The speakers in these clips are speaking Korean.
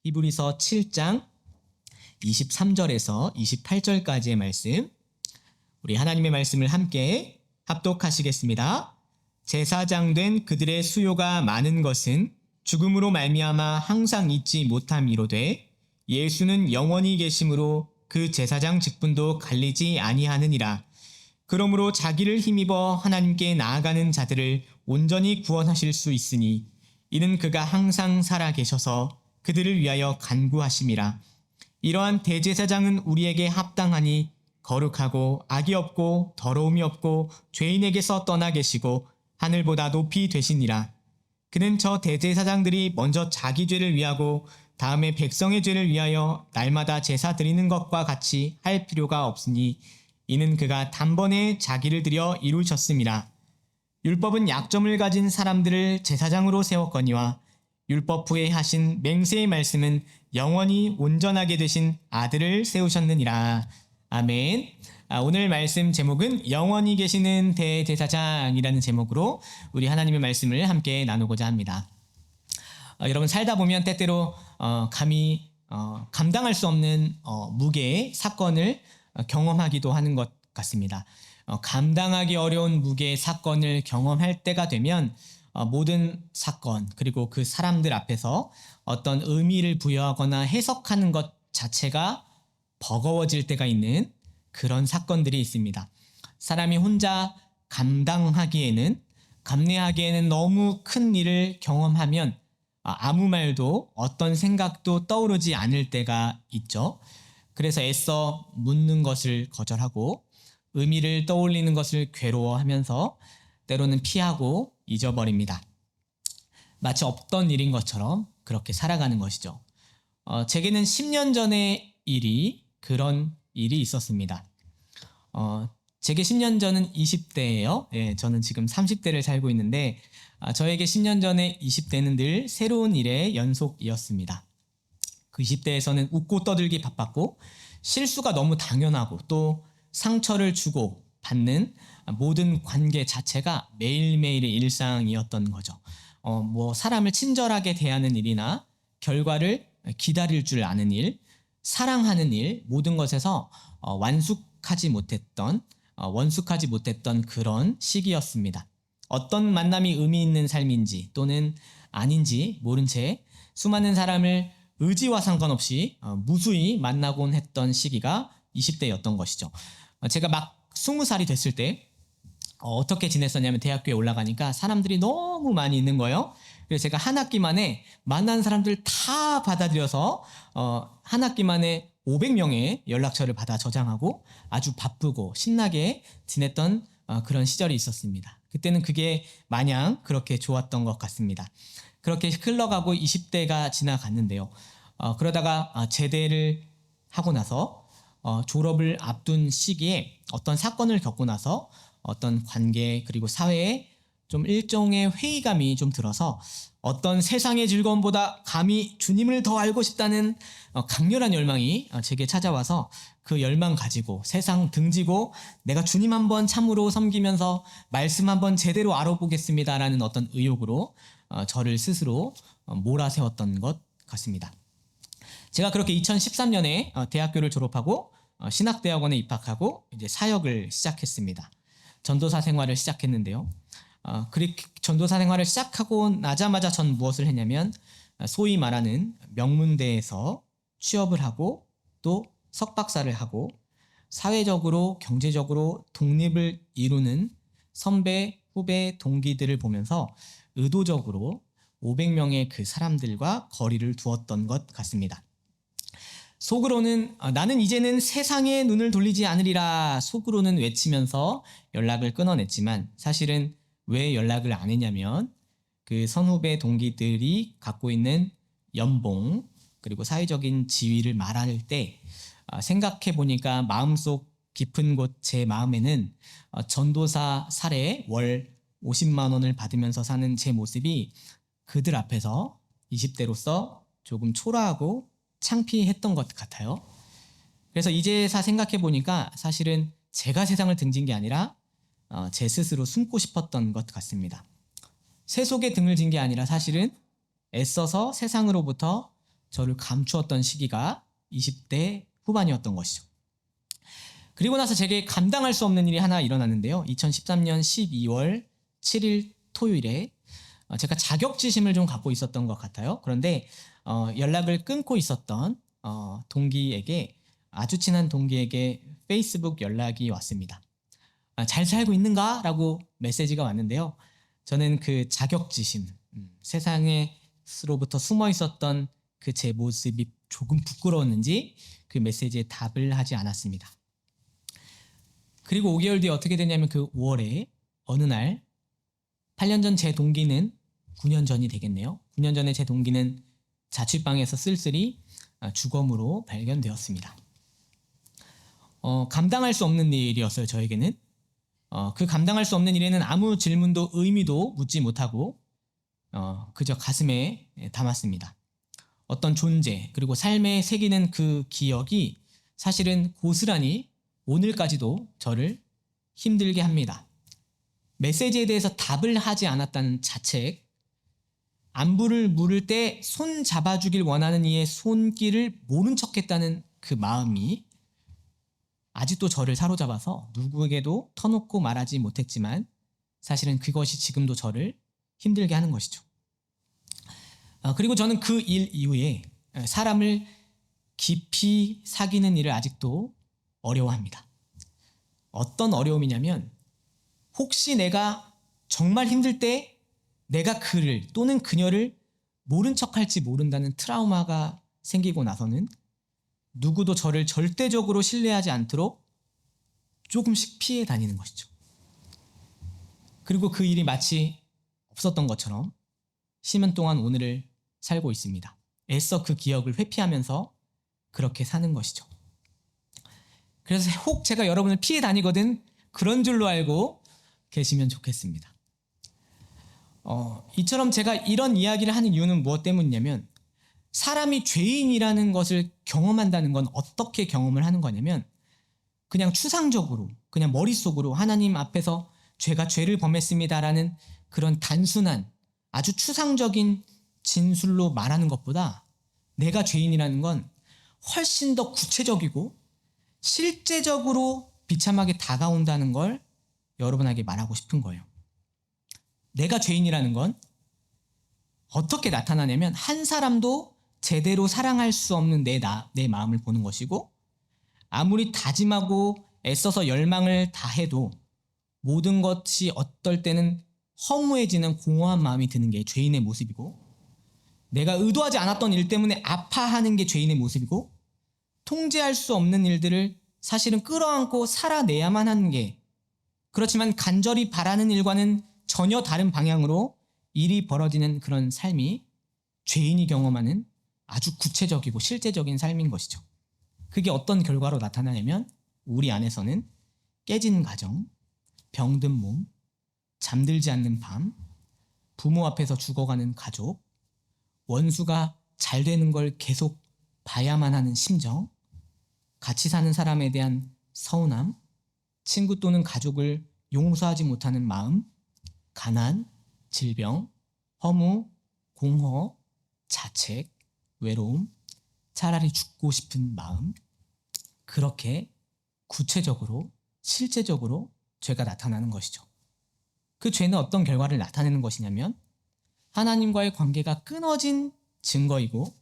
히브리서 7장 23절에서 28절까지의 말씀, 우리 하나님의 말씀을 함께 합독하시겠습니다. 제사장 된 그들의 수요가 많은 것은 죽음으로 말미암아 항상 잊지 못함이로되 예수는 영원히 계심으로 그 제사장 직분도 갈리지 아니하느니라. 그러므로 자기를 힘입어 하나님께 나아가는 자들을 온전히 구원하실 수 있으니 이는 그가 항상 살아 계셔서 그들을 위하여 간구하심이라. 이러한 대제사장은 우리에게 합당하니 거룩하고 악이 없고 더러움이 없고 죄인에게서 떠나 계시고 하늘보다 높이 되시니라. 그는 저 대제사장들이 먼저 자기 죄를 위하고 다음에 백성의 죄를 위하여 날마다 제사 드리는 것과 같이 할 필요가 없으니 이는 그가 단번에 자기를 들여 이루셨음이라. 율법은 약점을 가진 사람들을 제사장으로 세웠거니와 율법 후에 하신 맹세의 말씀은 영원히 온전하게 되신 아들을 세우셨느니라. 아멘. 오늘 말씀 제목은 영원히 계시는 대제사장이라는 제목으로 우리 하나님의 말씀을 함께 나누고자 합니다. 여러분 살다 보면 때때로 감히 감당할 수 없는 무게의 사건을 경험하기도 하는 것 같습니다. 감당하기 어려운 무게의 사건을 경험할 때가 되면 모든 사건 그리고 그 사람들 앞에서 어떤 의미를 부여하거나 해석하는 것 자체가 버거워질 때가 있는 그런 사건들이 있습니다. 사람이 혼자 감당하기에는, 감내하기에는 너무 큰 일을 경험하면 아무 말도 어떤 생각도 떠오르지 않을 때가 있죠. 그래서 애써 묻는 것을 거절하고 의미를 떠올리는 것을 괴로워하면서 때로는 피하고 잊어버립니다. 마치 없던 일인 것처럼 그렇게 살아가는 것이죠. 제게는 10년 전의 그런 일이 있었습니다. 제게 10년 전은 20대예요. 예, 저는 지금 30대를 살고 있는데 저에게 10년 전에 20대는 늘 새로운 일의 연속이었습니다. 그 20대에서는 웃고 떠들기 바빴고 실수가 너무 당연하고 또 상처를 주고 받는 모든 관계 자체가 매일매일의 일상이었던 거죠. 사람을 친절하게 대하는 일이나 결과를 기다릴 줄 아는 일, 사랑하는 일, 모든 것에서 원숙하지 못했던 그런 시기였습니다. 어떤 만남이 의미 있는 삶인지 또는 아닌지 모른 채 수많은 사람을 의지와 상관없이 무수히 만나곤 했던 시기가 20대였던 것이죠. 제가 막 20살이 됐을 때 어떻게 지냈었냐면 대학교에 올라가니까 사람들이 너무 많이 있는 거예요. 그래서 제가 한 학기 만에 만난 사람들 다 받아들여서 한 학기 만에 500명의 연락처를 받아 저장하고 아주 바쁘고 신나게 지냈던 그런 시절이 있었습니다. 그때는 그게 마냥 그렇게 좋았던 것 같습니다. 그렇게 흘러가고 20대가 지나갔는데요. 그러다가 제대를 하고 나서 졸업을 앞둔 시기에 어떤 사건을 겪고 나서 어떤 관계 그리고 사회에 좀 일종의 회의감이 좀 들어서 어떤 세상의 즐거움보다 감히 주님을 더 알고 싶다는 강렬한 열망이 제게 찾아와서 그 열망 가지고 세상 등지고 내가 주님 한번 참으로 섬기면서 말씀 한번 제대로 알아보겠습니다라는 어떤 의욕으로 저를 스스로 몰아세웠던 것 같습니다. 제가 그렇게 2013년에 대학교를 졸업하고 신학대학원에 입학하고 이제 사역을 시작했습니다. 전도사 생활을 시작했는데요. 그렇게 전도사 생활을 시작하고 나자마자 전 무엇을 했냐면 소위 말하는 명문대에서 취업을 하고 또 석박사를 하고 사회적으로 경제적으로 독립을 이루는 선배, 후배, 동기들을 보면서 의도적으로 500명의 그 사람들과 거리를 두었던 것 같습니다. 속으로는 나는 이제는 세상에 눈을 돌리지 않으리라 속으로는 외치면서 연락을 끊어냈지만 사실은 왜 연락을 안 했냐면 그 선후배 동기들이 갖고 있는 연봉 그리고 사회적인 지위를 말할 때 생각해 보니까 마음속 깊은 곳 제 마음에는 전도사 사례 월 50만 원을 받으면서 사는 제 모습이 그들 앞에서 20대로서 조금 초라하고 창피했던 것 같아요. 그래서 이제서 생각해 보니까 사실은 제가 세상을 등진 게 아니라 제 스스로 숨고 싶었던 것 같습니다. 새 속에 등을 진 게 아니라 사실은 애써서 세상으로부터 저를 감추었던 시기가 20대 후반이었던 것이죠. 그리고 나서 제게 감당할 수 없는 일이 하나 일어났는데요. 2013년 12월 7일 토요일에 제가 자격지심을 좀 갖고 있었던 것 같아요. 그런데 연락을 끊고 있었던 동기에게, 아주 친한 동기에게 페이스북 연락이 왔습니다. 잘 살고 있는가? 라고 메시지가 왔는데요. 저는 그 자격지심, 세상에로부터 숨어 있었던 그 제 모습이 조금 부끄러웠는지 그 메시지에 답을 하지 않았습니다. 그리고 5개월 뒤에 어떻게 됐냐면 그 5월에 어느 날 8년 전 제 동기는 9년 전이 되겠네요. 9년 전에 제 동기는 자취방에서 쓸쓸히 주검으로 발견되었습니다. 감당할 수 없는 일이었어요, 저에게는. 그 감당할 수 없는 일에는 아무 질문도 의미도 묻지 못하고 그저 가슴에 담았습니다. 어떤 존재 그리고 삶에 새기는 그 기억이 사실은 고스란히 오늘까지도 저를 힘들게 합니다. 메시지에 대해서 답을 하지 않았다는 자책, 안부를 물을 때 손 잡아주길 원하는 이의 손길을 모른 척했다는 그 마음이 아직도 저를 사로잡아서 누구에게도 터놓고 말하지 못했지만 사실은 그것이 지금도 저를 힘들게 하는 것이죠. 그리고 저는 그 일 이후에 사람을 깊이 사귀는 일을 아직도 어려워합니다. 어떤 어려움이냐면 혹시 내가 정말 힘들 때 내가 그를 또는 그녀를 모른 척할지 모른다는 트라우마가 생기고 나서는 누구도 저를 절대적으로 신뢰하지 않도록 조금씩 피해 다니는 것이죠. 그리고 그 일이 마치 없었던 것처럼 10년 동안 오늘을 살고 있습니다. 애써 그 기억을 회피하면서 그렇게 사는 것이죠. 그래서 혹 제가 여러분을 피해 다니거든 그런 줄로 알고 계시면 좋겠습니다. 이처럼 제가 이런 이야기를 하는 이유는 무엇 때문이냐면 사람이 죄인이라는 것을 경험한다는 건 어떻게 경험을 하는 거냐면 그냥 추상적으로 그냥 머릿속으로 하나님 앞에서 죄가 죄를 범했습니다라는 그런 단순한 아주 추상적인 진술로 말하는 것보다 내가 죄인이라는 건 훨씬 더 구체적이고 실제적으로 비참하게 다가온다는 걸 여러분에게 말하고 싶은 거예요. 내가 죄인이라는 건 어떻게 나타나냐면 한 사람도 제대로 사랑할 수 없는 내 마음을 보는 것이고 아무리 다짐하고 애써서 열망을 다해도 모든 것이 어떨 때는 허무해지는 공허한 마음이 드는 게 죄인의 모습이고 내가 의도하지 않았던 일 때문에 아파하는 게 죄인의 모습이고 통제할 수 없는 일들을 사실은 끌어안고 살아내야만 하는 게 그렇지만 간절히 바라는 일과는 전혀 다른 방향으로 일이 벌어지는 그런 삶이 죄인이 경험하는 아주 구체적이고 실제적인 삶인 것이죠. 그게 어떤 결과로 나타나냐면 우리 안에서는 깨진 가정, 병든 몸, 잠들지 않는 밤, 부모 앞에서 죽어가는 가족, 원수가 잘 되는 걸 계속 봐야만 하는 심정, 같이 사는 사람에 대한 서운함, 친구 또는 가족을 용서하지 못하는 마음, 가난, 질병, 허무, 공허, 자책, 외로움, 차라리 죽고 싶은 마음, 그렇게 구체적으로 실제적으로 죄가 나타나는 것이죠. 그 죄는 어떤 결과를 나타내는 것이냐면 하나님과의 관계가 끊어진 증거이고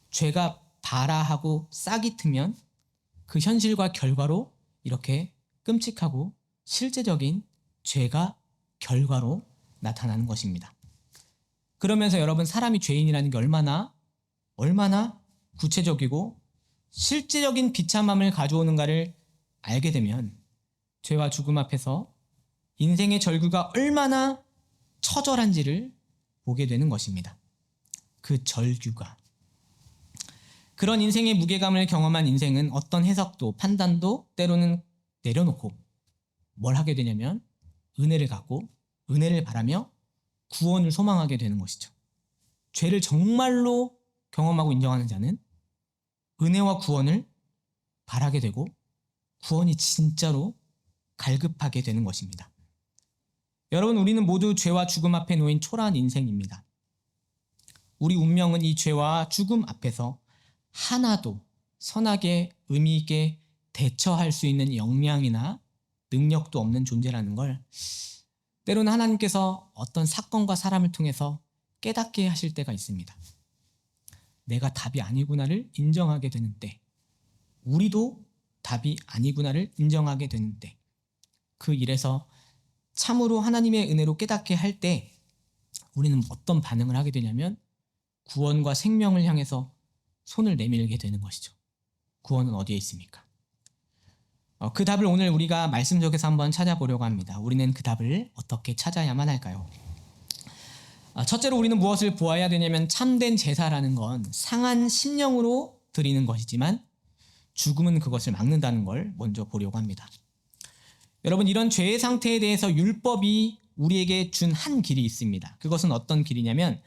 죄가 발아하고 싹이 트면 그 현실과 결과로 이렇게 끔찍하고 실제적인 죄가 결과로 나타나는 것입니다. 그러면서 여러분 사람이 죄인이라는 게 얼마나 구체적이고 실제적인 비참함을 가져오는가를 알게 되면 죄와 죽음 앞에서 인생의 절규가 얼마나 처절한지를 보게 되는 것입니다. 그 절규가. 그런 인생의 무게감을 경험한 인생은 어떤 해석도 판단도 때로는 내려놓고 뭘 하게 되냐면 은혜를 갖고 은혜를 바라며 구원을 소망하게 되는 것이죠. 죄를 정말로 경험하고 인정하는 자는 은혜와 구원을 바라게 되고 구원이 진짜로 갈급하게 되는 것입니다. 여러분, 우리는 모두 죄와 죽음 앞에 놓인 초라한 인생입니다. 우리 운명은 이 죄와 죽음 앞에서 하나도 선하게 의미 있게 대처할 수 있는 역량이나 능력도 없는 존재라는 걸 때로는 하나님께서 어떤 사건과 사람을 통해서 깨닫게 하실 때가 있습니다. 내가 답이 아니구나를 인정하게 되는 때, 우리도 답이 아니구나를 인정하게 되는 때, 그 일에서 참으로 하나님의 은혜로 깨닫게 할 때 우리는 어떤 반응을 하게 되냐면 구원과 생명을 향해서 손을 내밀게 되는 것이죠. 구원은 어디에 있습니까? 그 답을 오늘 우리가 말씀 속에서 한번 찾아보려고 합니다. 우리는 그 답을 어떻게 찾아야만 할까요? 첫째로 우리는 무엇을 보아야 되냐면 참된 제사라는 건 상한 심령으로 드리는 것이지만 죽음은 그것을 막는다는 걸 먼저 보려고 합니다. 여러분, 이런 죄의 상태에 대해서 율법이 우리에게 준 한 길이 있습니다. 그것은 어떤 길이냐면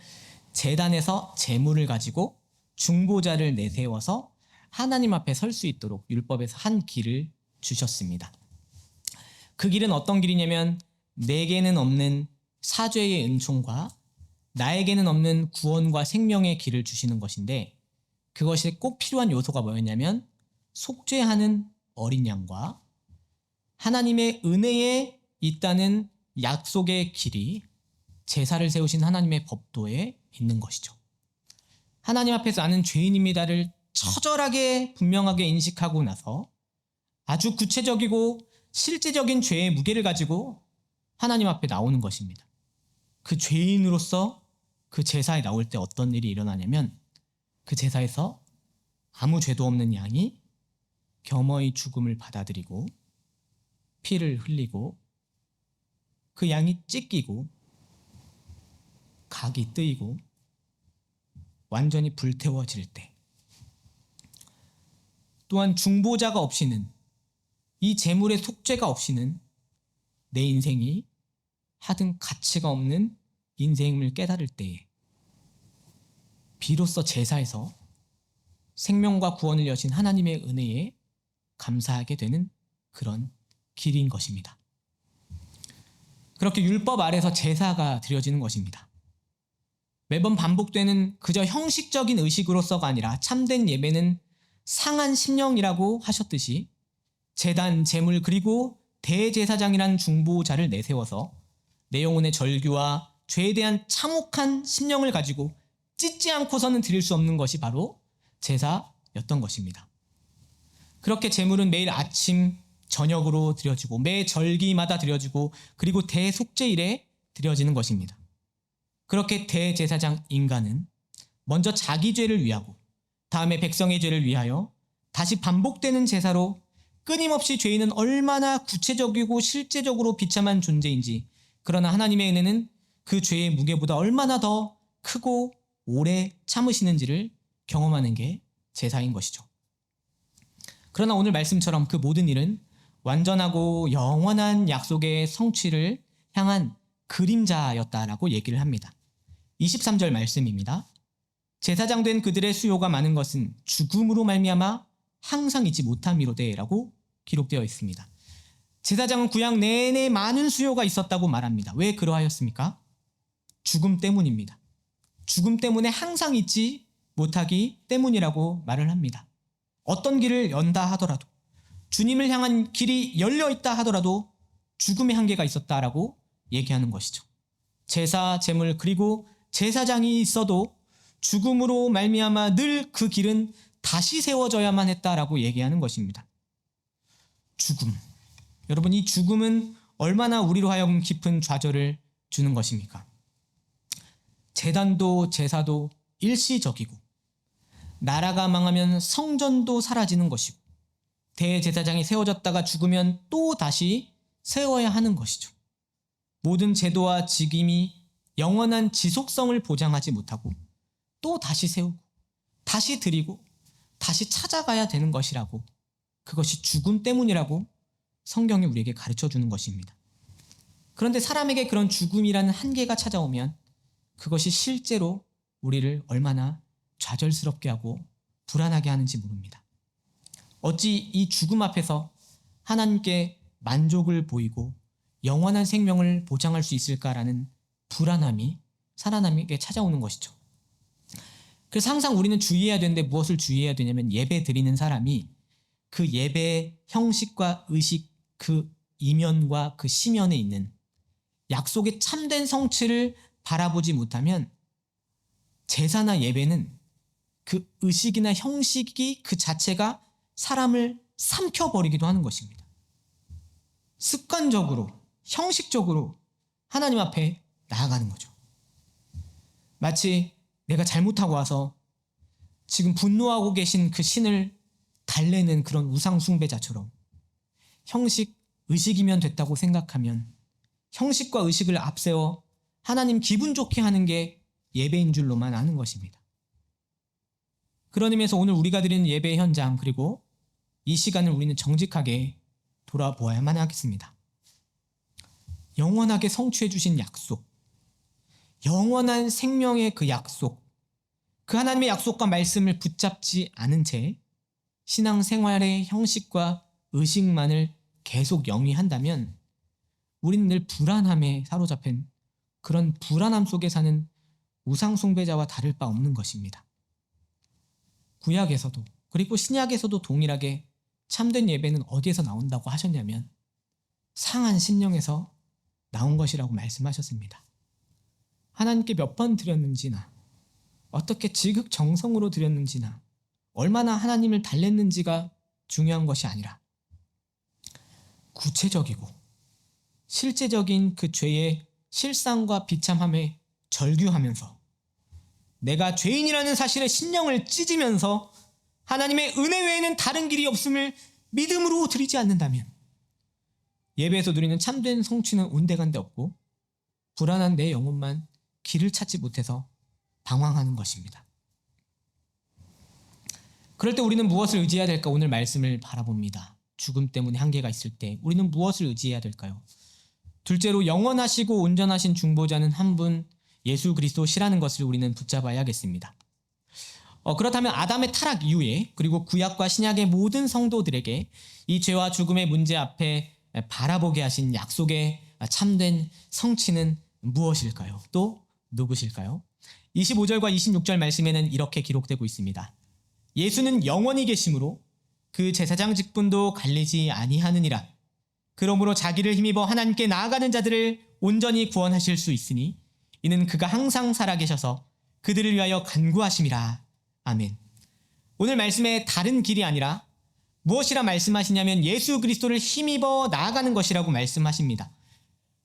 제단에서 제물을 가지고 중보자를 내세워서 하나님 앞에 설 수 있도록 율법에서 한 길을 주셨습니다. 그 길은 어떤 길이냐면 내게는 없는 사죄의 은총과 나에게는 없는 구원과 생명의 길을 주시는 것인데, 그것이 꼭 필요한 요소가 뭐였냐면 속죄하는 어린 양과 하나님의 은혜에 있다는 약속의 길이 제사를 세우신 하나님의 법도에 있는 것이죠. 하나님 앞에서 나는 죄인입니다를 처절하게 분명하게 인식하고 나서 아주 구체적이고 실제적인 죄의 무게를 가지고 하나님 앞에 나오는 것입니다. 그 죄인으로서 그 제사에 나올 때 어떤 일이 일어나냐면 그 제사에서 아무 죄도 없는 양이 겸허히 죽음을 받아들이고 피를 흘리고 그 양이 찢기고 각이 뜨이고 완전히 불태워질 때, 또한 중보자가 없이는, 이 제물의 속죄가 없이는 내 인생이 하등 가치가 없는 인생을 깨달을 때에 비로소 제사에서 생명과 구원을 여신 하나님의 은혜에 감사하게 되는 그런 길인 것입니다. 그렇게 율법 아래서 제사가 드려지는 것입니다. 매번 반복되는 그저 형식적인 의식으로서가 아니라 참된 예배는 상한 심령이라고 하셨듯이 제단, 제물, 그리고 대제사장이란 중보자를 내세워서 내 영혼의 절규와 죄에 대한 참혹한 심령을 가지고 찢지 않고서는 드릴 수 없는 것이 바로 제사였던 것입니다. 그렇게 제물은 매일 아침, 저녁으로 드려지고 매 절기마다 드려지고 그리고 대속죄일에 드려지는 것입니다. 그렇게 대제사장 인간은 먼저 자기 죄를 위하고 다음에 백성의 죄를 위하여 다시 반복되는 제사로 끊임없이 죄인은 얼마나 구체적이고 실제적으로 비참한 존재인지, 그러나 하나님의 은혜는 그 죄의 무게보다 얼마나 더 크고 오래 참으시는지를 경험하는 게 제사인 것이죠. 그러나 오늘 말씀처럼 그 모든 일은 완전하고 영원한 약속의 성취를 향한 그림자였다라고 얘기를 합니다. 23절 말씀입니다. 제사장 된 그들의 수요가 많은 것은 죽음으로 말미암아 항상 잊지 못함이로되라고 기록되어 있습니다. 제사장은 구약 내내 많은 수요가 있었다고 말합니다. 왜 그러하였습니까? 죽음 때문입니다. 죽음 때문에 항상 잊지 못하기 때문이라고 말을 합니다. 어떤 길을 연다 하더라도, 주님을 향한 길이 열려 있다 하더라도 죽음의 한계가 있었다라고 얘기하는 것이죠. 제사, 제물, 그리고 제사장이 있어도 죽음으로 말미암아 늘 그 길은 다시 세워져야만 했다라고 얘기하는 것입니다. 죽음. 여러분, 이 죽음은 얼마나 우리로 하여금 깊은 좌절을 주는 것입니까? 제단도 제사도 일시적이고 나라가 망하면 성전도 사라지는 것이고 대제사장이 세워졌다가 죽으면 또 다시 세워야 하는 것이죠. 모든 제도와 직임이 영원한 지속성을 보장하지 못하고 또 다시 세우고 다시 드리고 다시 찾아가야 되는 것이라고, 그것이 죽음 때문이라고 성경이 우리에게 가르쳐주는 것입니다. 그런데 사람에게 그런 죽음이라는 한계가 찾아오면 그것이 실제로 우리를 얼마나 좌절스럽게 하고 불안하게 하는지 모릅니다. 어찌 이 죽음 앞에서 하나님께 만족을 보이고 영원한 생명을 보장할 수 있을까라는 불안함이 사람에게 찾아오는 것이죠. 그래서 항상 우리는 주의해야 되는데 무엇을 주의해야 되냐면 예배 드리는 사람이 그 예배 형식과 의식 그 이면과 그 시면에 있는 약속의 참된 성취를 바라보지 못하면 제사나 예배는 그 의식이나 형식이 그 자체가 사람을 삼켜버리기도 하는 것입니다. 습관적으로, 형식적으로 하나님 앞에 나아가는 거죠. 마치 내가 잘못하고 와서 지금 분노하고 계신 그 신을 달래는 그런 우상 숭배자처럼 형식, 의식이면 됐다고 생각하면 형식과 의식을 앞세워 하나님 기분 좋게 하는 게 예배인 줄로만 아는 것입니다. 그런 의미에서 오늘 우리가 드리는 예배 현장 그리고 이 시간을 우리는 정직하게 돌아보아야만 하겠습니다. 영원하게 성취해 주신 약속, 영원한 생명의 그 약속, 그 하나님의 약속과 말씀을 붙잡지 않은 채 신앙생활의 형식과 의식만을 계속 영위한다면 우리는 늘 불안함에 사로잡힌 그런 불안함 속에 사는 우상숭배자와 다를 바 없는 것입니다. 구약에서도 그리고 신약에서도 동일하게 참된 예배는 어디에서 나온다고 하셨냐면 상한 심령에서 나온 것이라고 말씀하셨습니다. 하나님께 몇 번 드렸는지나 어떻게 지극정성으로 드렸는지나 얼마나 하나님을 달랬는지가 중요한 것이 아니라 구체적이고 실제적인 그 죄의 실상과 비참함에 절규하면서 내가 죄인이라는 사실에 심령을 찢으면서 하나님의 은혜 외에는 다른 길이 없음을 믿음으로 드리지 않는다면 예배에서 누리는 참된 성취는 온데간데 없고 불안한 내 영혼만 길을 찾지 못해서 방황하는 것입니다. 그럴 때 우리는 무엇을 의지해야 될까? 오늘 말씀을 바라봅니다. 죽음 때문에 한계가 있을 때 우리는 무엇을 의지해야 될까요? 둘째로 영원하시고 온전하신 중보자는 한 분 예수 그리스도시라는 것을 우리는 붙잡아야겠습니다. 그렇다면 아담의 타락 이후에 그리고 구약과 신약의 모든 성도들에게 이 죄와 죽음의 문제 앞에 바라보게 하신 약속의 참된 성취는 무엇일까요? 또 누구실까요? 25절과 26절 말씀에는 이렇게 기록되고 있습니다. 예수는 영원히 계심으로 그 제사장 직분도 갈리지 아니하느니라. 그러므로 자기를 힘입어 하나님께 나아가는 자들을 온전히 구원하실 수 있으니 이는 그가 항상 살아계셔서 그들을 위하여 간구하심이라. 아멘. 오늘 말씀의 다른 길이 아니라 무엇이라 말씀하시냐면 예수 그리스도를 힘입어 나아가는 것이라고 말씀하십니다.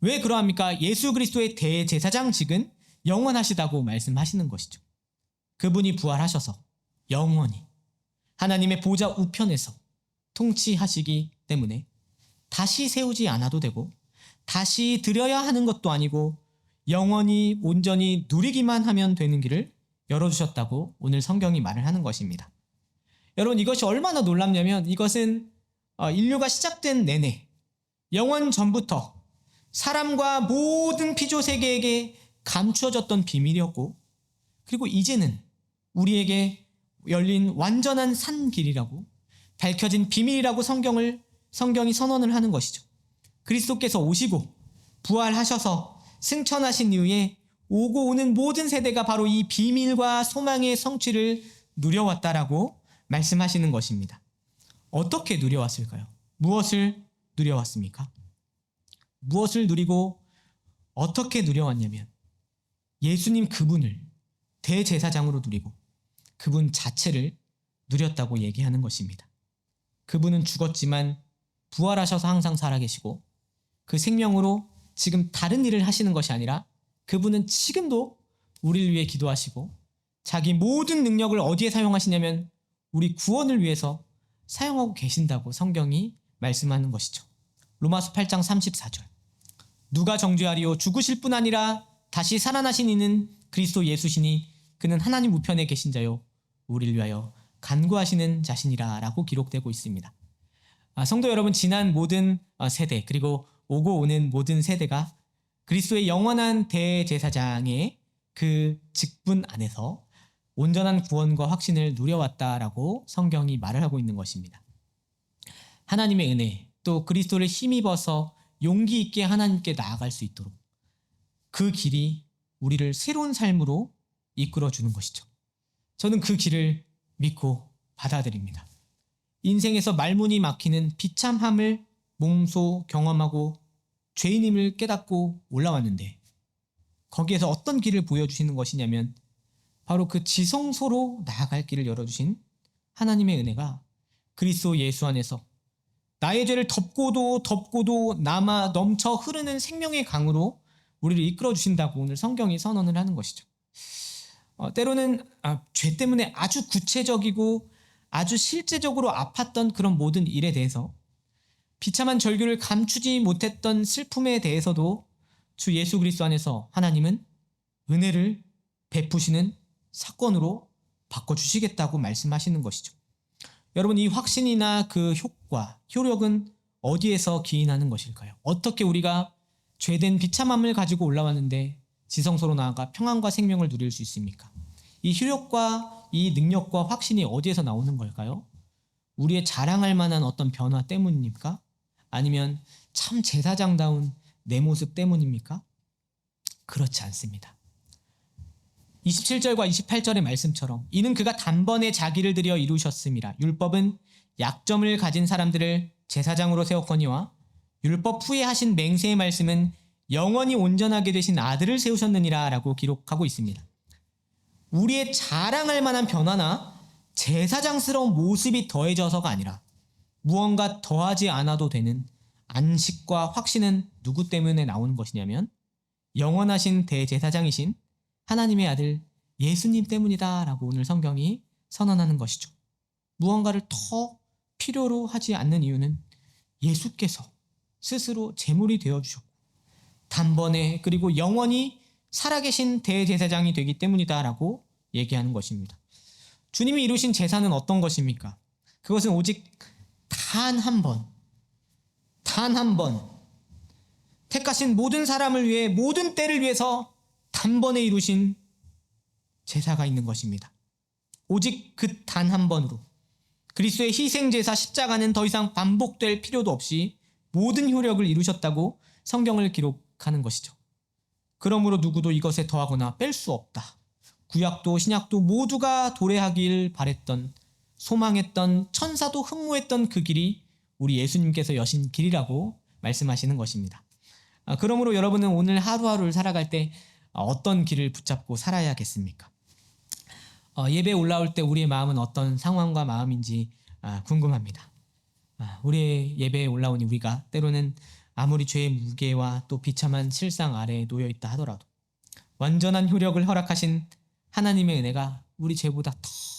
왜 그러합니까? 예수 그리스도의 대제사장직은 영원하시다고 말씀하시는 것이죠. 그분이 부활하셔서 영원히 하나님의 보좌 우편에서 통치하시기 때문에 다시 세우지 않아도 되고 다시 드려야 하는 것도 아니고 영원히 온전히 누리기만 하면 되는 길을 열어주셨다고 오늘 성경이 말을 하는 것입니다. 여러분 이것이 얼마나 놀랍냐면 이것은 인류가 시작된 내내 영원 전부터 사람과 모든 피조 세계에게 감추어졌던 비밀이었고 그리고 이제는 우리에게 열린 완전한 산길이라고 밝혀진 비밀이라고 성경이 선언을 하는 것이죠. 그리스도께서 오시고 부활하셔서 승천하신 이후에 오고 오는 모든 세대가 바로 이 비밀과 소망의 성취를 누려왔다라고 말씀하시는 것입니다. 어떻게 누려왔을까요? 무엇을 누려왔습니까? 무엇을 누리고 어떻게 누려왔냐면 예수님 그분을 대제사장으로 누리고 그분 자체를 누렸다고 얘기하는 것입니다. 그분은 죽었지만 부활하셔서 항상 살아계시고 그 생명으로 지금 다른 일을 하시는 것이 아니라 그분은 지금도 우리를 위해 기도하시고 자기 모든 능력을 어디에 사용하시냐면 우리 구원을 위해서 사용하고 계신다고 성경이 말씀하는 것이죠. 로마서 8장 34절 누가 정죄하리요 죽으실 뿐 아니라 다시 살아나신 이는 그리스도 예수시니 그는 하나님 우편에 계신 자요 우리를 위하여 간구하시는 자신이라 라고 기록되고 있습니다. 성도 여러분 지난 모든 세대 그리고 오고 오는 모든 세대가 그리스도의 영원한 대제사장의 그 직분 안에서 온전한 구원과 확신을 누려왔다라고 성경이 말을 하고 있는 것입니다. 하나님의 은혜 또 그리스도를 힘입어서 용기 있게 하나님께 나아갈 수 있도록 그 길이 우리를 새로운 삶으로 이끌어 주는 것이죠. 저는 그 길을 믿고 받아들입니다. 인생에서 말문이 막히는 비참함을 몸소 경험하고 죄인임을 깨닫고 올라왔는데 거기에서 어떤 길을 보여주시는 것이냐면 바로 그 지성소로 나아갈 길을 열어주신 하나님의 은혜가 그리스도 예수 안에서 나의 죄를 덮고도 남아 넘쳐 흐르는 생명의 강으로 우리를 이끌어 주신다고 오늘 성경이 선언을 하는 것이죠. 때로는 죄 때문에 아주 구체적이고 아주 실제적으로 아팠던 그런 모든 일에 대해서 비참한 절규를 감추지 못했던 슬픔에 대해서도 주 예수 그리스도 안에서 하나님은 은혜를 베푸시는 사건으로 바꿔주시겠다고 말씀하시는 것이죠. 여러분, 이 확신이나 그 효력은 어디에서 기인하는 것일까요? 어떻게 우리가 죄된 비참함을 가지고 올라왔는데 지성소로 나아가 평안과 생명을 누릴 수 있습니까? 이 효력과 이 능력과 확신이 어디에서 나오는 걸까요? 우리의 자랑할 만한 어떤 변화 때문입니까? 아니면 참 제사장다운 내 모습 때문입니까? 그렇지 않습니다. 27절과 28절의 말씀처럼 이는 그가 단번에 자기를 들여 이루셨음이라. 율법은 약점을 가진 사람들을 제사장으로 세웠거니와 율법 후에 하신 맹세의 말씀은 영원히 온전하게 되신 아들을 세우셨느니라 라고 기록하고 있습니다. 우리의 자랑할 만한 변화나 제사장스러운 모습이 더해져서가 아니라 무언가 더하지 않아도 되는 안식과 확신은 누구 때문에 나오는 것이냐면 영원하신 대제사장이신 하나님의 아들 예수님 때문이다 라고 오늘 성경이 선언하는 것이죠. 무언가를 더 필요로 하지 않는 이유는 예수께서 스스로 제물이 되어주셨고 단번에 그리고 영원히 살아계신 대제사장이 되기 때문이다 라고 얘기하는 것입니다. 주님이 이루신 제사는 어떤 것입니까? 그것은 오직 단 한 번 택하신 모든 사람을 위해 모든 때를 위해서 단번에 이루신 제사가 있는 것입니다. 오직 그 단 한 번으로 그리스도의 희생제사 십자가는 더 이상 반복될 필요도 없이 모든 효력을 이루셨다고 성경을 기록하는 것이죠. 그러므로 누구도 이것에 더하거나 뺄 수 없다. 구약도 신약도 모두가 도래하길 바랬던 소망했던 천사도 흠모했던 그 길이 우리 예수님께서 여신 길이라고 말씀하시는 것입니다. 그러므로 여러분은 오늘 하루하루를 살아갈 때 어떤 길을 붙잡고 살아야겠습니까? 예배에 올라올 때 우리의 마음은 어떤 상황과 마음인지 궁금합니다. 우리의 예배에 올라온 우리가 때로는 아무리 죄의 무게와 또 비참한 실상 아래에 놓여 있다 하더라도 완전한 효력을 허락하신 하나님의 은혜가 우리 죄보다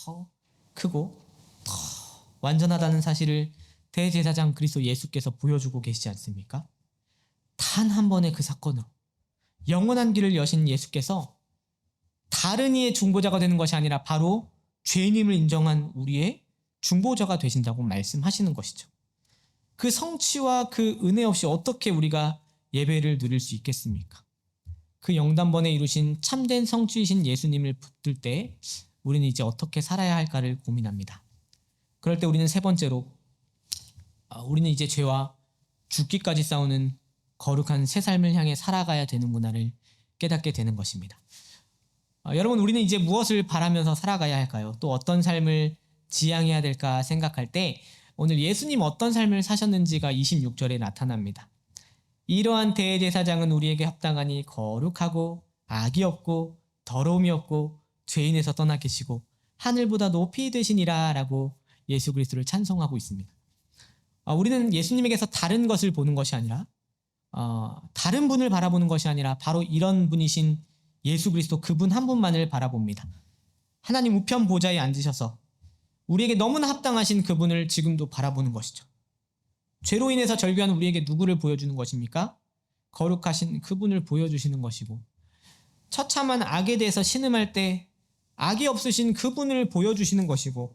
더 크고 더 완전하다는 사실을 대제사장 그리스도 예수께서 보여주고 계시지 않습니까? 단 한 번의 그 사건으로 영원한 길을 여신 예수께서 다른 이의 중보자가 되는 것이 아니라 바로 죄인임을 인정한 우리의 중보자가 되신다고 말씀하시는 것이죠. 그 성취와 그 은혜 없이 어떻게 우리가 예배를 누릴 수 있겠습니까? 그 영단번에 이루신 참된 성취이신 예수님을 붙들 때 우리는 이제 어떻게 살아야 할까를 고민합니다. 그럴 때 우리는 세 번째로 우리는 이제 죄와 죽기까지 싸우는 거룩한 새 삶을 향해 살아가야 되는구나를 깨닫게 되는 것입니다. 여러분, 우리는 이제 무엇을 바라면서 살아가야 할까요? 또 어떤 삶을 지향해야 될까 생각할 때 오늘 예수님 어떤 삶을 사셨는지가 26절에 나타납니다. 이러한 대제사장은 우리에게 합당하니 거룩하고 악이 없고 더러움이 없고 죄인에서 떠나 계시고 하늘보다 높이 되시니라 라고 예수 그리스도를 찬송하고 있습니다. 우리는 예수님에게서 다른 것을 보는 것이 아니라 다른 분을 바라보는 것이 아니라 바로 이런 분이신 예수 그리스도 그분 한 분만을 바라봅니다. 하나님 우편 보좌에 앉으셔서 우리에게 너무나 합당하신 그분을 지금도 바라보는 것이죠. 죄로 인해서 절규하는 우리에게 누구를 보여주는 것입니까? 거룩하신 그분을 보여주시는 것이고 처참한 악에 대해서 신음할 때 악이 없으신 그분을 보여주시는 것이고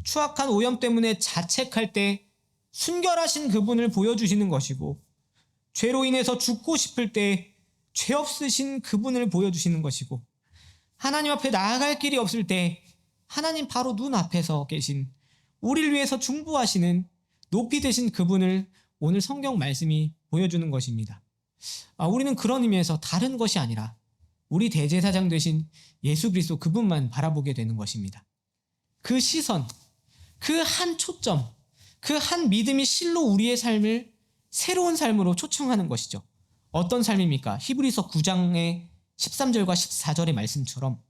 추악한 오염 때문에 자책할 때 순결하신 그분을 보여주시는 것이고 죄로 인해서 죽고 싶을 때 죄 없으신 그분을 보여주시는 것이고 하나님 앞에 나아갈 길이 없을 때 하나님 바로 눈앞에서 계신 우리를 위해서 중보하시는 높이 되신 그분을 오늘 성경 말씀이 보여주는 것입니다. 우리는 그런 의미에서 다른 것이 아니라 우리 대제사장 되신 예수 그리스도 그분만 바라보게 되는 것입니다. 그 시선, 그 한 초점, 그 한 믿음이 실로 우리의 삶을 새로운 삶으로 초청하는 것이죠. 어떤 삶입니까? 히브리서 9장의 13절과 14절의 말씀처럼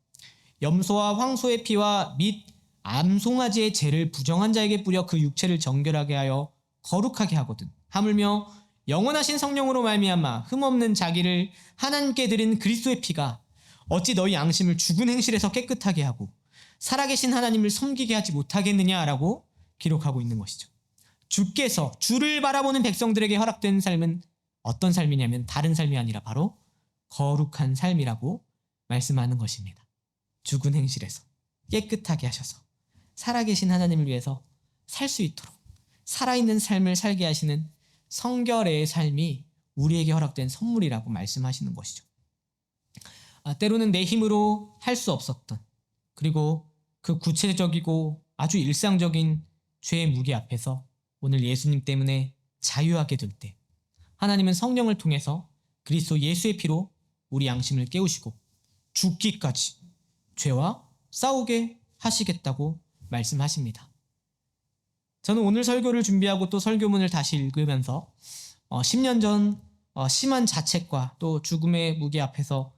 염소와 황소의 피와 및 암송아지의 죄를 부정한 자에게 뿌려 그 육체를 정결하게 하여 거룩하게 하거든. 하물며 영원하신 성령으로 말미암아 흠없는 자기를 하나님께 드린 그리스도의 피가 어찌 너희 양심을 죽은 행실에서 깨끗하게 하고 살아계신 하나님을 섬기게 하지 못하겠느냐라고 기록하고 있는 것이죠. 주께서 주를 바라보는 백성들에게 허락된 삶은 어떤 삶이냐면 다른 삶이 아니라 바로 거룩한 삶이라고 말씀하는 것입니다. 죽은 행실에서 깨끗하게 하셔서 살아계신 하나님을 위해서 살 수 있도록 살아있는 삶을 살게 하시는 성결의 삶이 우리에게 허락된 선물이라고 말씀하시는 것이죠. 때로는 내 힘으로 할 수 없었던, 그리고 그 구체적이고 아주 일상적인 죄의 무게 앞에서 오늘 예수님 때문에 자유하게 될 때 하나님은 성령을 통해서 그리스도 예수의 피로 우리 양심을 깨우시고 죽기까지 죄와 싸우게 하시겠다고 말씀하십니다. 저는 오늘 설교를 준비하고 또 설교문을 다시 읽으면서 10년 전 심한 자책과 또 죽음의 무게 앞에서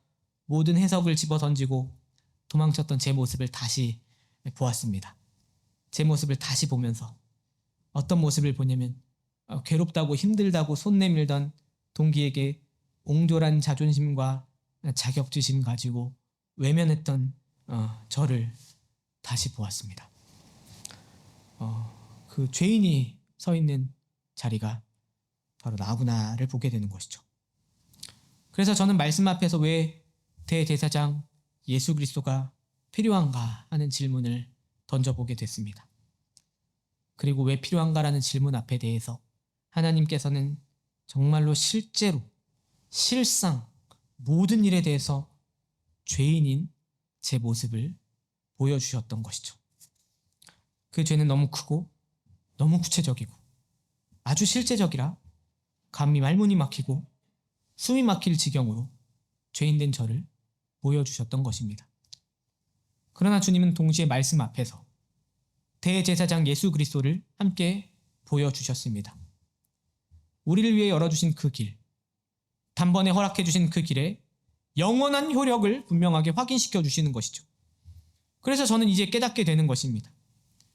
모든 해석을 집어던지고 도망쳤던 제 모습을 다시 보았습니다. 제 모습을 다시 보면서 어떤 모습을 보냐면 괴롭다고 힘들다고 손 내밀던 동기에게 옹졸한 자존심과 자격지심 가지고 외면했던 저를 다시 보았습니다. 그 죄인이 서 있는 자리가 바로 나구나를 보게 되는 것이죠. 그래서 저는 말씀 앞에서 왜 대제사장 예수 그리스도가 필요한가 하는 질문을 던져보게 됐습니다. 그리고 왜 필요한가라는 질문 앞에 대해서 하나님께서는 정말로 실제로 실상 모든 일에 대해서 죄인인 제 모습을 보여주셨던 것이죠. 그 죄는 너무 크고 너무 구체적이고 아주 실제적이라 감히 말문이 막히고 숨이 막힐 지경으로 죄인된 저를 보여주셨던 것입니다. 그러나 주님은 동시에 말씀 앞에서 대제사장 예수 그리스도를 함께 보여주셨습니다. 우리를 위해 열어주신 그 길, 단번에 허락해주신 그 길에 영원한 효력을 분명하게 확인시켜 주시는 것이죠. 그래서 저는 이제 깨닫게 되는 것입니다.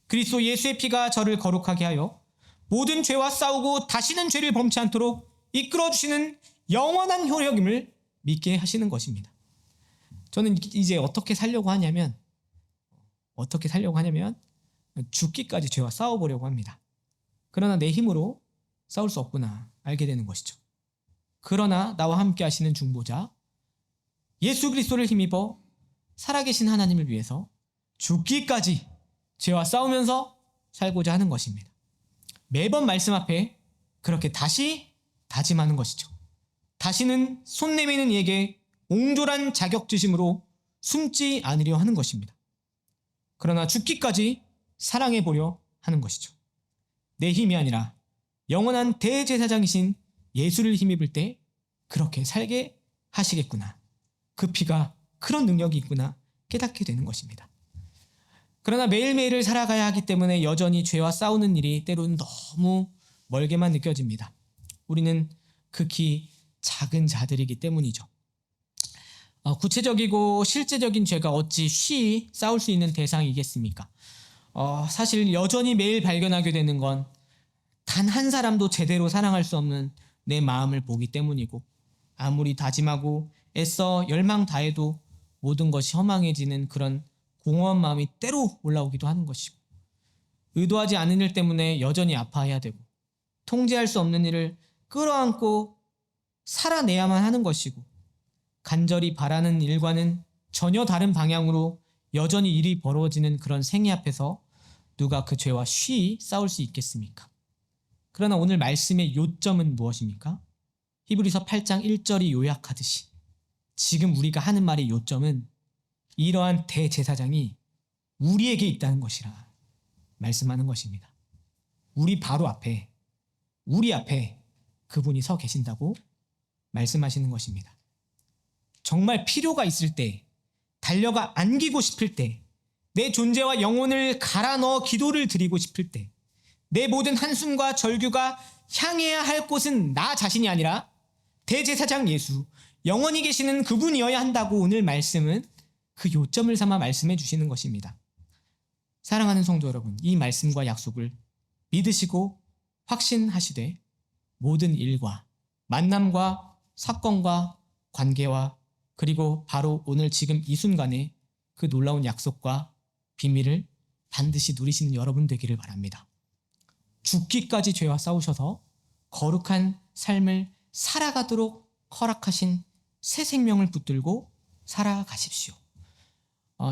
그리스도 예수의 피가 저를 거룩하게 하여 모든 죄와 싸우고 다시는 죄를 범치 않도록 이끌어주시는 영원한 효력임을 믿게 하시는 것입니다. 저는 이제 어떻게 살려고 하냐면 죽기까지 죄와 싸워보려고 합니다. 그러나 내 힘으로 싸울 수 없구나 알게 되는 것이죠. 그러나 나와 함께 하시는 중보자 예수 그리스도를 힘입어 살아계신 하나님을 위해서 죽기까지 죄와 싸우면서 살고자 하는 것입니다. 매번 말씀 앞에 그렇게 다시 다짐하는 것이죠. 다시는 손 내미는 이에게 옹졸한 자격지심으로 숨지 않으려 하는 것입니다. 그러나 죽기까지 사랑해 보려 하는 것이죠. 내 힘이 아니라 영원한 대제사장이신 예수를 힘입을 때 그렇게 살게 하시겠구나. 그 피가 그런 능력이 있구나 깨닫게 되는 것입니다. 그러나 매일매일을 살아가야 하기 때문에 여전히 죄와 싸우는 일이 때로는 너무 멀게만 느껴집니다. 우리는 극히 작은 자들이기 때문이죠. 구체적이고 실제적인 죄가 어찌 쉬이 싸울 수 있는 대상이겠습니까? 사실 여전히 매일 발견하게 되는 건 단 한 사람도 제대로 사랑할 수 없는 내 마음을 보기 때문이고 아무리 다짐하고 애써 열망 다해도 모든 것이 허망해지는 그런 공허한 마음이 때로 올라오기도 하는 것이고 의도하지 않은 일 때문에 여전히 아파해야 되고 통제할 수 없는 일을 끌어안고 살아내야만 하는 것이고 간절히 바라는 일과는 전혀 다른 방향으로 여전히 일이 벌어지는 그런 생애 앞에서 누가 그 죄와 쉬이 싸울 수 있겠습니까? 그러나 오늘 말씀의 요점은 무엇입니까? 히브리서 8장 1절이 요약하듯이 지금 우리가 하는 말의 요점은 이러한 대제사장이 우리에게 있다는 것이라 말씀하는 것입니다. 우리 바로 앞에, 우리 앞에 그분이 서 계신다고 말씀하시는 것입니다. 정말 필요가 있을 때, 달려가 안기고 싶을 때, 내 존재와 영혼을 갈아 넣어 기도를 드리고 싶을 때, 내 모든 한숨과 절규가 향해야 할 곳은 나 자신이 아니라 대제사장 예수, 영원히 계시는 그분이어야 한다고 오늘 말씀은 그 요점을 삼아 말씀해 주시는 것입니다. 사랑하는 성도 여러분, 이 말씀과 약속을 믿으시고 확신하시되 모든 일과 만남과 사건과 관계와 그리고 바로 오늘 지금 이 순간에 그 놀라운 약속과 비밀을 반드시 누리시는 여러분 되기를 바랍니다. 죽기까지 죄와 싸우셔서 거룩한 삶을 살아가도록 허락하신 새 생명을 붙들고 살아가십시오.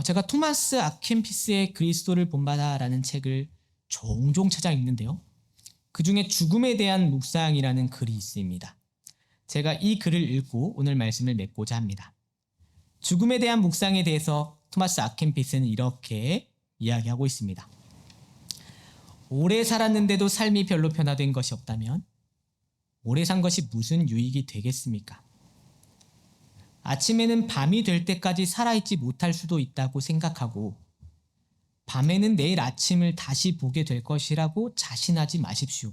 제가 토마스 아켄피스의 그리스도를 본받아라는 책을 종종 찾아 읽는데요. 그 중에 죽음에 대한 묵상이라는 글이 있습니다. 제가 이 글을 읽고 오늘 말씀을 맺고자 합니다. 죽음에 대한 묵상에 대해서 토마스 아켄피스는 이렇게 이야기하고 있습니다. 오래 살았는데도 삶이 별로 변화된 것이 없다면 오래 산 것이 무슨 유익이 되겠습니까? 아침에는 밤이 될 때까지 살아있지 못할 수도 있다고 생각하고 밤에는 내일 아침을 다시 보게 될 것이라고 자신하지 마십시오.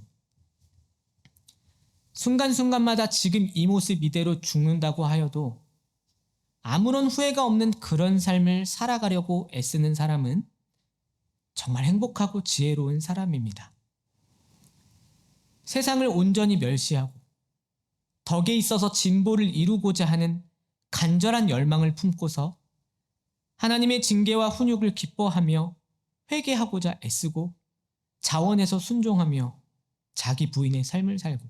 순간순간마다 지금 이 모습 이대로 죽는다고 하여도 아무런 후회가 없는 그런 삶을 살아가려고 애쓰는 사람은 정말 행복하고 지혜로운 사람입니다. 세상을 온전히 멸시하고 덕에 있어서 진보를 이루고자 하는 간절한 열망을 품고서 하나님의 징계와 훈육을 기뻐하며 회개하고자 애쓰고 자원해서 순종하며 자기 부인의 삶을 살고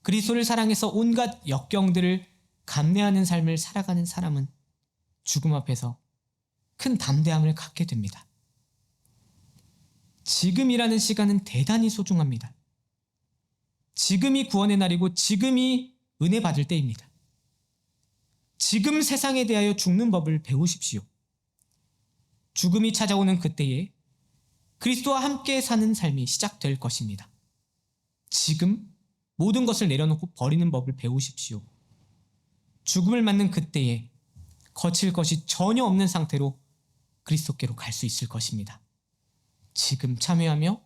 그리스도를 사랑해서 온갖 역경들을 감내하는 삶을 살아가는 사람은 죽음 앞에서 큰 담대함을 갖게 됩니다. 지금이라는 시간은 대단히 소중합니다. 지금이 구원의 날이고 지금이 은혜 받을 때입니다. 지금 세상에 대하여 죽는 법을 배우십시오. 죽음이 찾아오는 그때에 그리스도와 함께 사는 삶이 시작될 것입니다. 지금 모든 것을 내려놓고 버리는 법을 배우십시오. 죽음을 맞는 그때에 거칠 것이 전혀 없는 상태로 그리스도께로 갈 수 있을 것입니다. 지금 참여하며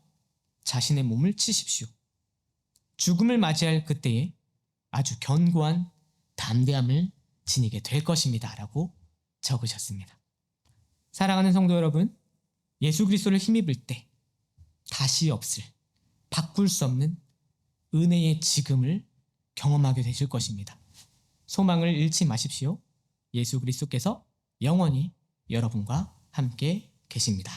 자신의 몸을 치십시오. 죽음을 맞이할 그때에 아주 견고한 담대함을 지니게 될 것입니다. 라고 적으셨습니다. 사랑하는 성도 여러분, 예수 그리스도를 힘입을 때 다시 없을, 바꿀 수 없는 은혜의 지금을 경험하게 되실 것입니다. 소망을 잃지 마십시오. 예수 그리스도께서 영원히 여러분과 함께 계십니다.